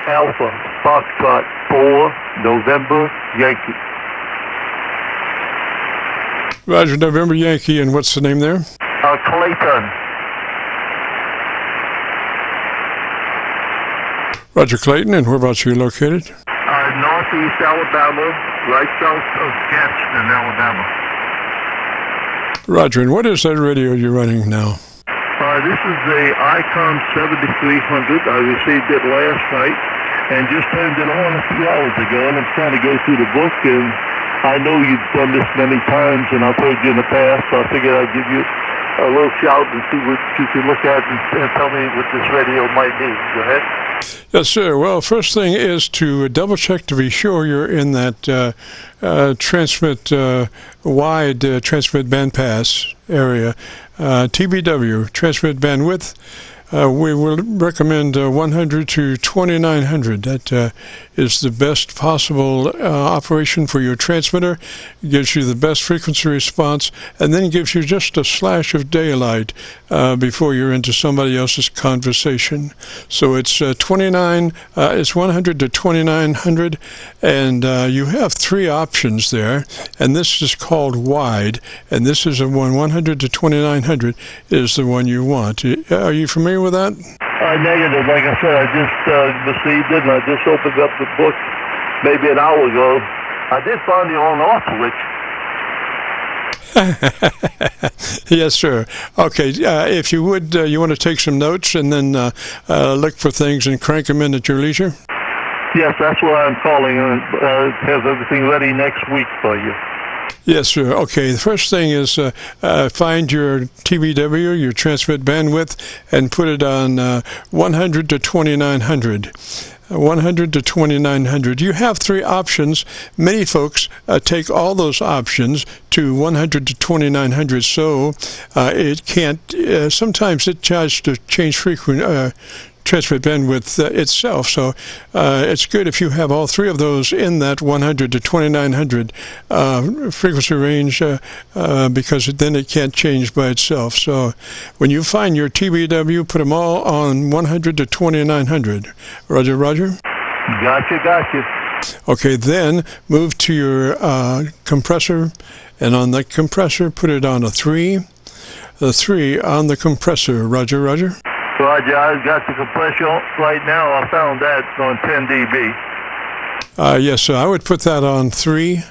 Alpha, Foxtrot, 4, November, Yankee. Roger, November Yankee, and what's the name there? Clayton. Roger, Clayton, and whereabouts are you located? Northeast Alabama, right south of Gadsden, Alabama. Roger, and what is that radio you're running now? This is the Icon 7300. I received it last night and just turned it on a few hours ago, and I'm trying to go through the book, and I know you've done this many times, and I've heard you in the past, so I figured I'd give you a little shout and see what you can look at and tell me what this radio might be. Go ahead. Yes, sir. Well, first thing is to double check to be sure you're in that transmit wide transmit bandpass area. TBW, transmit bandwidth. We will recommend 100 to 2900. That is the best possible operation for your transmitter. It gives you the best frequency response, and then gives you just a slash of daylight before you're into somebody else's conversation. So it's it's 100 to 2900, and you have three options there, and this is called wide, and this is the one 100 to 2900 is the one you want. Are you familiar with that? Negative. Like I said, I just received it, and I just opened up the book maybe an hour ago. I did find the on-off switch. Yes, sir. Okay, if you would, you want to take some notes and then look for things and crank them in at your leisure? Yes, that's why I'm calling, and have everything ready next week for you. Yes, sir. Okay, the first thing is find your TBW, your transmit bandwidth, and put it on 100 to 2900. 100 to 2900. You have three options. Many folks take all those options to 100 to 2900, so it can't, sometimes it tries to change transmit bandwidth itself, so it's good if you have all three of those in that 100 to 2900 frequency range, because then it can't change by itself. So when you find your TBW, put them all on 100 to 2900. Roger, roger? Gotcha. Okay, then move to your compressor, and on that compressor, put it on a 3. The 3 on the compressor. Roger, roger? Roger, I've got the compressor right now. I found that on 10 dB. Yes, sir. I would put that on 3.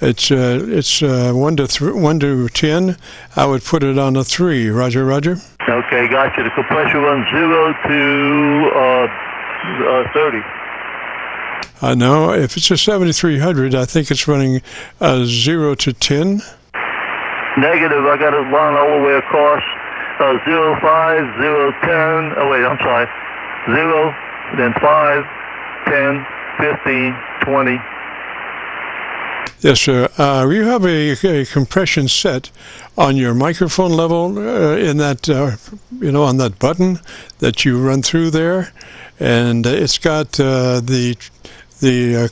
It's 1 to 10. I would put it on a 3. Roger, roger. Okay, gotcha. The compressor runs 0 to 30. No, if it's a 7300, I think it's running 0 to 10. Negative. I got it run all the way across. 0, 5, 0, 10, oh wait, I'm sorry, 0, then 5, 10, 15, 20. Yes, sir. You have a compression set on your microphone level in that, on that button that you run through there, and it's got the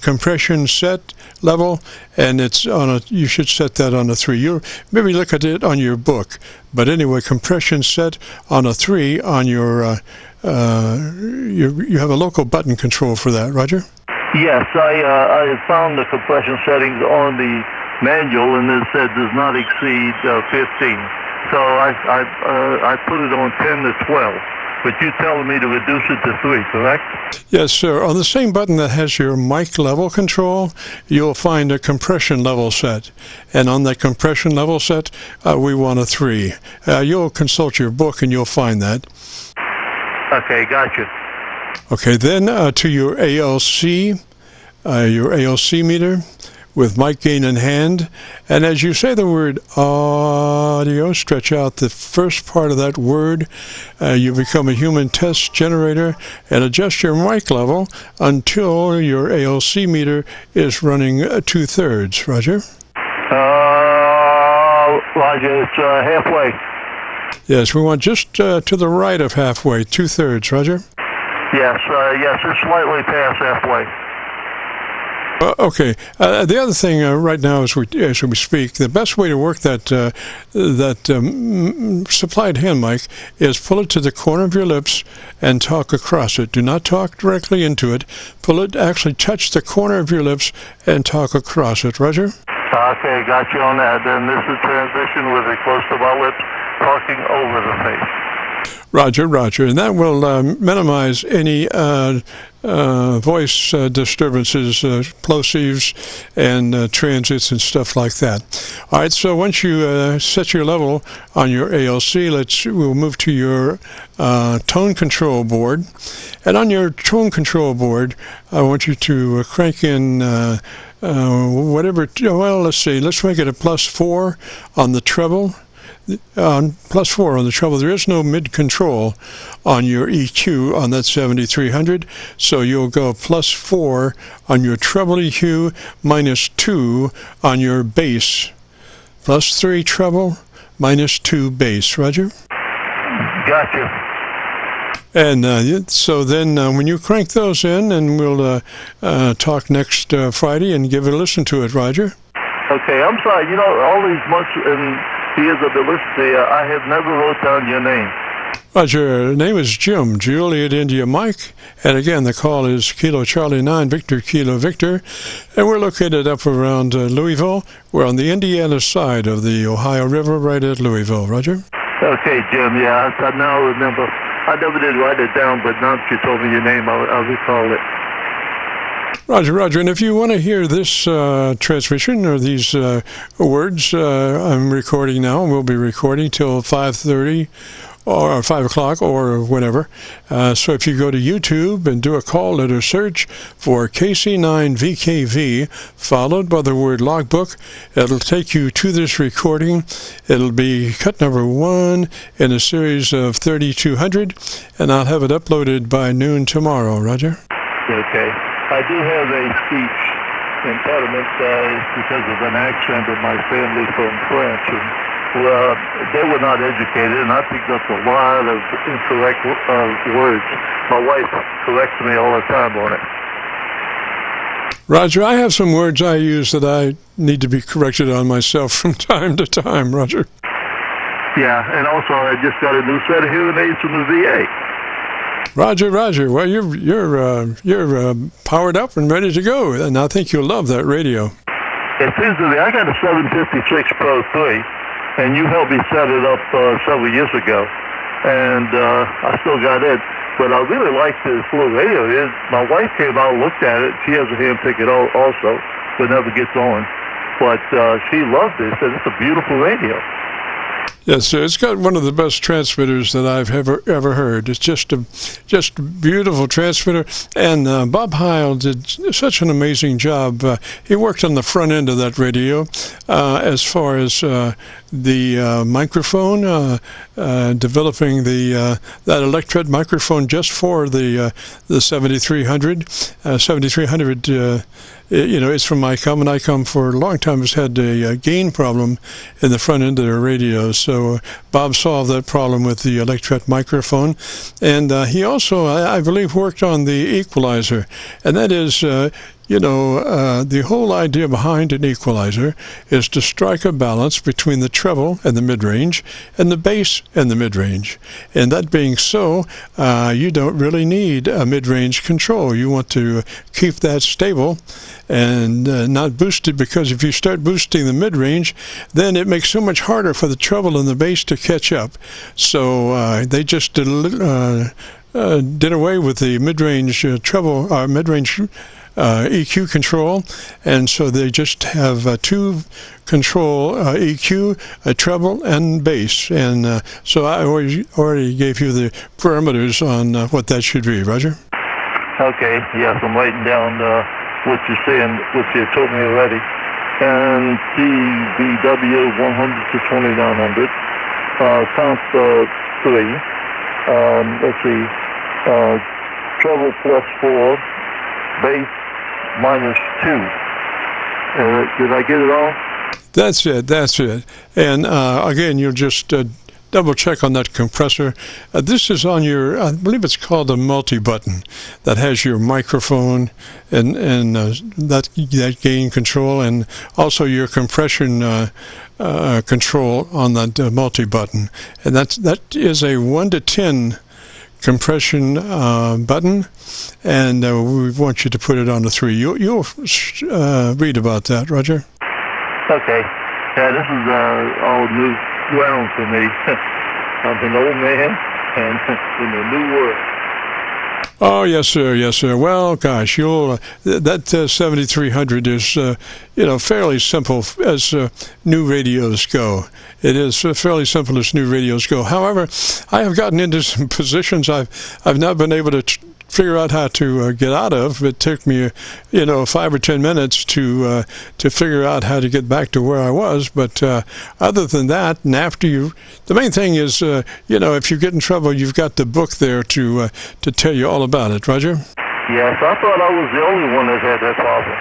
compression set level, and it's on a. You should set that on a 3. You maybe look at it on your book, but anyway, compression set on a 3 on your. You have a local button control for that, Roger? Yes, I found the compression settings on the manual, and it said does not exceed 15. So I put it on 10 to 12. But you're telling me to reduce it to 3, correct? Yes, sir. On the same button that has your mic level control, you'll find a compression level set. And on that compression level set, we want a 3. You'll consult your book and you'll find that. Okay, gotcha. Okay, then to your ALC meter with mic gain in hand. And as you say the word audio, stretch out the first part of that word. You become a human test generator and adjust your mic level until your ALC meter is running 2/3. Roger? Roger, it's halfway. Yes, we want just to the right of halfway, 2/3. Roger? Yes, it's slightly past halfway. Okay. The other thing right now, as we speak, the best way to work that supplied hand mic is pull it to the corner of your lips and talk across it. Do not talk directly into it. Pull it, actually touch the corner of your lips and talk across it. Roger? Okay, got you on that. Then this is transmission with it close to my lips, talking over the face. Roger, roger. And that will minimize any voice disturbances, plosives, and transits and stuff like that. All right, so once you set your level on your ALC, we'll move to your tone control board. And on your tone control board, I want you to crank in whatever, well, let's see, let's make it a +4 on the treble. +4 on the treble. There is no mid control on your EQ on that 7300, so you'll go +4 on your treble EQ, -2 on your bass. +3 treble, -2 bass. Roger? Gotcha. And so then when you crank those in, and we'll talk next Friday and give it a listen to it, Roger? Okay, I'm sorry. You know, all these months and years of the listening, I have never wrote down your name. Roger, your name is Jim, Juliet India Mike, and again, the call is Kilo Charlie 9, Victor Kilo Victor, and we're located up around Louisville. We're on the Indiana side of the Ohio River, right at Louisville. Roger? Okay, Jim, yeah, I now remember. I never did write it down, but now that you told me your name, I'll recall it. Roger, roger. And if you want to hear this transmission or these words, I'm recording now, and we'll be recording till 5:30 or 5 o'clock or whatever. So if you go to YouTube and do a call letter search for KC9VKV, followed by the word logbook, it'll take you to this recording. It'll be cut number 1 in a series of 3200, and I'll have it uploaded by noon tomorrow. Roger? Okay. I do have a speech impediment because of an accent of my family from France. And, they were not educated, and I picked up a lot of incorrect words. My wife corrects me all the time on it. Roger, I have some words I use that I need to be corrected on myself from time to time, Roger. Yeah, and also I just got a new set of hearing aids from the VA. Roger, roger. Well, you're powered up and ready to go, and I think you'll love that radio. It seems to me, I got a 756 Pro 3, and you helped me set it up several years ago, and I still got it. But I really like this little radio. My wife came out and looked at it. She has a hand ticket also, but never gets on. But she loved it. Said it's a beautiful radio. Yes, sir. It's got one of the best transmitters that I've ever heard. It's just a beautiful transmitter. And Bob Heil did such an amazing job. He worked on the front end of that radio as far as the microphone, developing that electret microphone just for the 7300. 7300. It's from ICOM, and ICOM for a long time has had a gain problem in the front end of their radios. So Bob solved that problem with the electret microphone. And he also, I believe, worked on the equalizer. And that is, the whole idea behind an equalizer is to strike a balance between the treble and the mid-range and the bass and the mid-range. And that being so, you don't really need a mid-range control. You want to keep that stable and not boosted, because if you start boosting the mid-range, then it makes so much harder for the treble and the bass to catch up. So they just did away with the mid-range treble, mid-range EQ control, and so they just have two control EQ, a treble, and bass. And so I already gave you the parameters on what that should be. Roger? Okay, yes, I'm writing down what you're saying, what you told me already. And TBW 100 to 2900, count 3. Let's see, treble +4, bass -2. Did I get it all? That's it. And again, you'll just double check on that compressor. This is on your, I believe it's called a multi-button, that has your microphone and that gain control, and also your compression control on that multi-button. And that is a 1 to 10 compression button, and we want you to put it on a 3. You'll read about that, Roger. Okay. Yeah, this is all new ground for me. I'm an old man and in a new world. Oh, yes, sir. Yes, sir. Well, gosh, you'll that 7300 is fairly simple as new radios go. It is fairly simple as new radios go. However, I have gotten into some positions I've not been able to figure out how to get out of. It took me 5 or 10 minutes to figure out how to get back to where I was. But other than that, and after the main thing is if you get in trouble, you've got the book there to tell you all about it. Roger? Yes, I thought I was the only one that had that problem.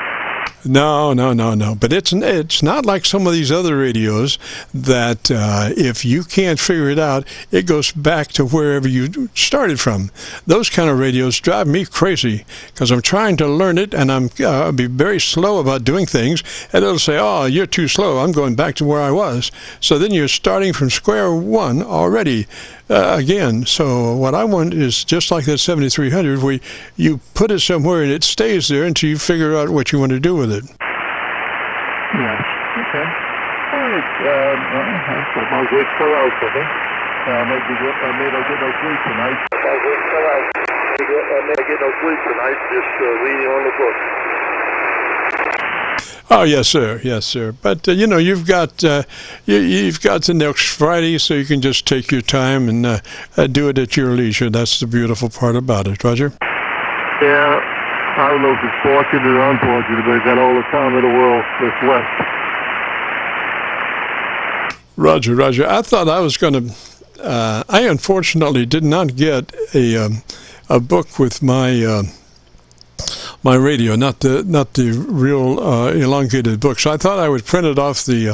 No. But it's not like some of these other radios that if you can't figure it out, it goes back to wherever you started from. Those kind of radios drive me crazy because I'm trying to learn it, and I'll be very slow about doing things, and it'll say, "Oh, you're too slow. I'm going back to where I was." So then you're starting from square one already again. So what I want is just like that 7300, where you put it somewhere and it stays there until you figure out what you want to do with it. Yes. Okay. All right. My voice fell out for me. I may not get no sleep tonight. My voice fell out. I may not get no sleep tonight. Just reading on the book. Oh, yes, sir. Yes, sir. But you've got the next Friday, so you can just take your time and do it at your leisure. That's the beautiful part about it, Roger. Yeah, I don't know if it's fortunate or unfortunate, but I got all the time in the world that's left. Roger. I thought I was going to. I unfortunately did not get a book with my radio, not the real elongated book. So I thought I would print it off the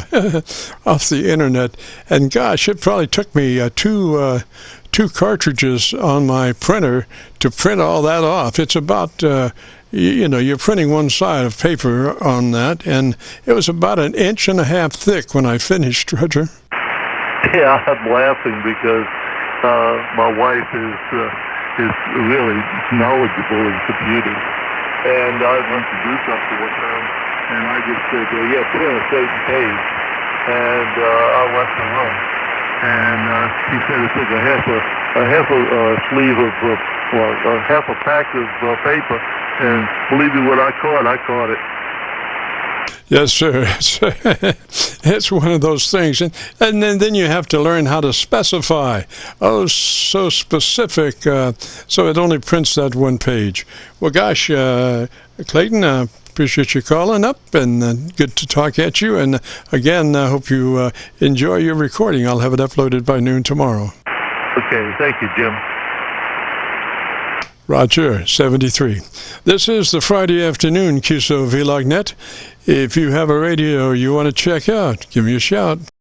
off the internet, and gosh, it probably took me two cartridges on my printer to print all that off. It's about you're printing one side of paper on that, and it was about 1.5 inches thick when I finished, Roger. Yeah, I'm laughing because my wife is really knowledgeable in computers. And I went to do something with her, and I just said, "Yeah, print a certain page." And I left the room, and she said it took a half a sleeve of, half a pack of paper, and believe me, what I caught it. Yes, sir. It's one of those things, and then you have to learn how to specify. Oh, so specific, so it only prints that one page. Well, gosh, Clayton, I appreciate you calling up, and good to talk at you. And again, I hope you enjoy your recording. I'll have it uploaded by noon tomorrow. Okay, thank you, Jim. Roger, 73. This is the Friday afternoon Qso-Vlog net. If you have a radio you want to check out, give me a shout.